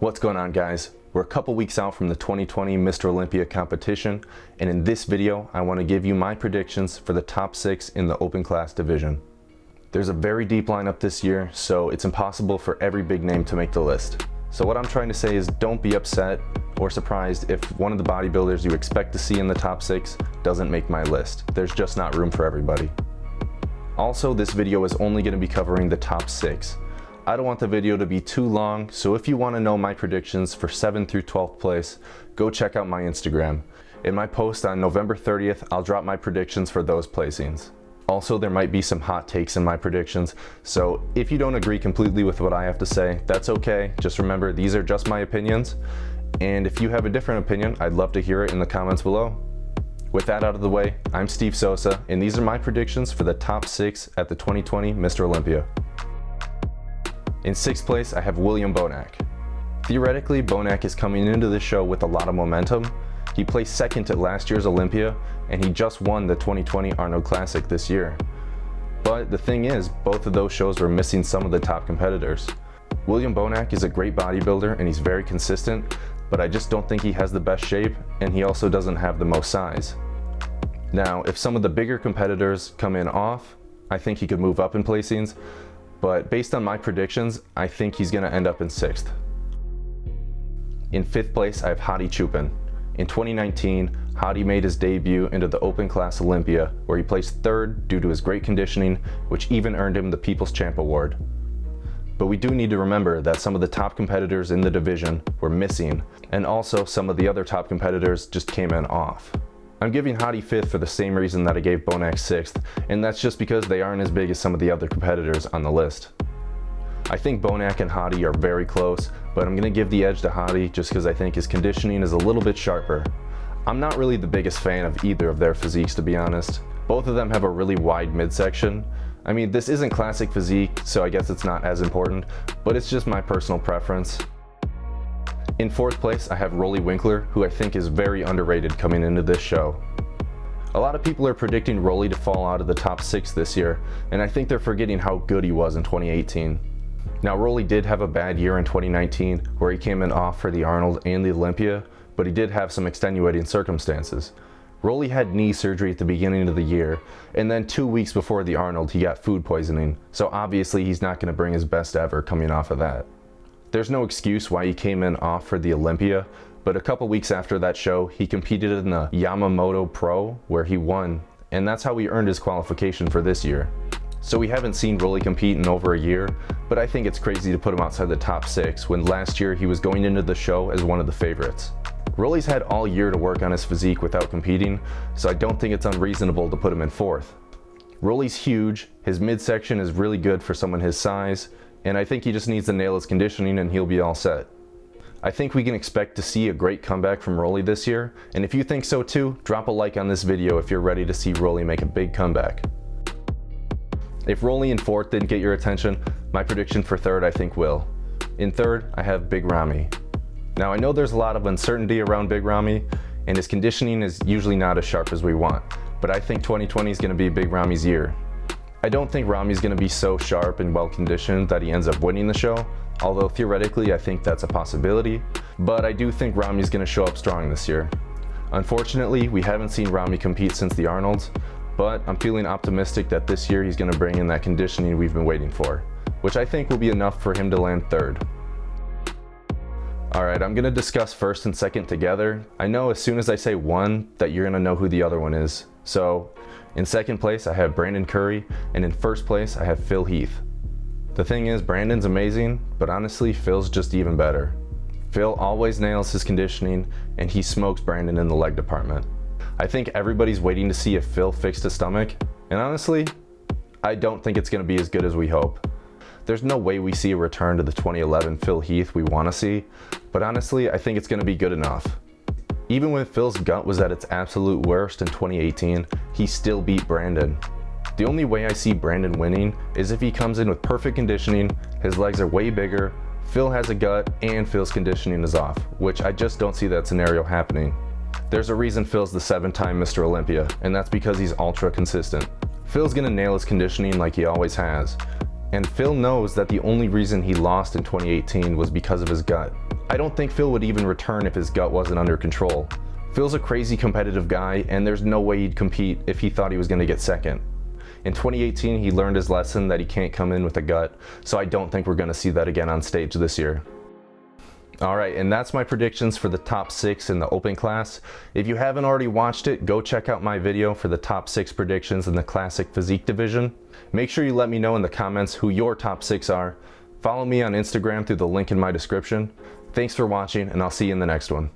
What's going on, guys? We're a couple weeks out from the 2020 Mr. Olympia competition, and in this video I want to give you my predictions for the top 6 in the open class division. There's a very deep lineup this year, so it's impossible for every big name to make the list. So what I'm trying to say is, don't be upset or surprised if one of the bodybuilders you expect to see in the top 6 doesn't make my list. There's just not room for everybody. Also, this video is only going to be covering the top 6. I don't want the video to be too long, so if you want to know my predictions for 7th through 12th place, go check out my Instagram. In my post on November 30th, I'll drop my predictions for those placings. Also, there might be some hot takes in my predictions, so if you don't agree completely with what I have to say, that's okay. Just remember, these are just my opinions, and if you have a different opinion, I'd love to hear it in the comments below. With that out of the way, I'm Steve Sosa, and these are my predictions for the top 6 at the 2020 Mr. Olympia. In 6th place, I have William Bonak. Theoretically, Bonak is coming into the show with a lot of momentum. He placed 2nd at last year's Olympia, and he just won the 2020 Arnold Classic this year. But the thing is, both of those shows were missing some of the top competitors. William Bonak is a great bodybuilder and he's very consistent, but I just don't think he has the best shape, and he also doesn't have the most size. Now, if some of the bigger competitors come in off, I think he could move up in placings, but based on my predictions, I think he's going to end up in 6th. In 5th place, I have Hottie Choopin. In 2019, Hottie made his debut into the open class Olympia, where he placed 3rd due to his great conditioning, which even earned him the People's Champ Award. But we do need to remember that some of the top competitors in the division were missing, and also some of the other top competitors just came in off. I'm giving Hottie 5th for the same reason that I gave Bonak 6th, and that's just because they aren't as big as some of the other competitors on the list. I think Bonak and Hottie are very close, but I'm going to give the edge to Hottie just because I think his conditioning is a little bit sharper. I'm not really the biggest fan of either of their physiques, to be honest. Both of them have a really wide midsection. I mean, this isn't classic physique, so I guess it's not as important, but it's just my personal preference. In 4th place, I have Rowley Winkler, who I think is very underrated coming into this show. A lot of people are predicting Rowley to fall out of the top 6 this year, and I think they're forgetting how good he was in 2018. Now, Rowley did have a bad year in 2019, where he came in off for the Arnold and the Olympia, but he did have some extenuating circumstances. Rowley had knee surgery at the beginning of the year, and then 2 weeks before the Arnold, he got food poisoning, so obviously he's not going to bring his best ever coming off of that. There's no excuse why he came in off for the Olympia, but a couple weeks after that show, he competed in the Yamamoto Pro, where he won, and that's how he earned his qualification for this year. So we haven't seen Rowley compete in over a year, but I think it's crazy to put him outside the top 6 when last year he was going into the show as one of the favorites. Rowley's had all year to work on his physique without competing, so I don't think it's unreasonable to put him in 4th. Rowley's huge, his midsection is really good for someone his size, and I think he just needs to nail his conditioning and he'll be all set. I think we can expect to see a great comeback from Rowley this year, and if you think so too, drop a like on this video if you're ready to see Rowley make a big comeback. If Rowley in 4th didn't get your attention, my prediction for 3rd I think will. In 3rd, I have Big Rami. Now, I know there's a lot of uncertainty around Big Rami, and his conditioning is usually not as sharp as we want, but I think 2020 is going to be Big Rami's year. I don't think Rami's going to be so sharp and well conditioned that he ends up winning the show, although theoretically I think that's a possibility, but I do think Rami's going to show up strong this year. Unfortunately, we haven't seen Rami compete since the Arnolds, but I'm feeling optimistic that this year he's going to bring in that conditioning we've been waiting for, which I think will be enough for him to land 3rd. Alright, I'm going to discuss 1st and 2nd together. I know as soon as I say one that you're going to know who the other one is. So, in 2nd place I have Brandon Curry, and in 1st place I have Phil Heath. The thing is, Brandon's amazing, but honestly Phil's just even better. Phil always nails his conditioning, and he smokes Brandon in the leg department. I think everybody's waiting to see if Phil fixed his stomach, and honestly, I don't think it's going to be as good as we hope. There's no way we see a return to the 2011 Phil Heath we want to see, but honestly, I think it's going to be good enough. Even when Phil's gut was at its absolute worst in 2018, he still beat Brandon. The only way I see Brandon winning is if he comes in with perfect conditioning, his legs are way bigger, Phil has a gut, and Phil's conditioning is off, which I just don't see that scenario happening. There's a reason Phil's the 7-time Mr. Olympia, and that's because he's ultra consistent. Phil's gonna nail his conditioning like he always has. And Phil knows that the only reason he lost in 2018 was because of his gut. I don't think Phil would even return if his gut wasn't under control. Phil's a crazy competitive guy, and there's no way he'd compete if he thought he was going to get second. In 2018, he learned his lesson that he can't come in with a gut, so I don't think we're going to see that again on stage this year. Alright, and that's my predictions for the top 6 in the open class. If you haven't already watched it, go check out my video for the top 6 predictions in the classic physique division. Make sure you let me know in the comments who your top 6 are. Follow me on Instagram through the link in my description. Thanks for watching, and I'll see you in the next one.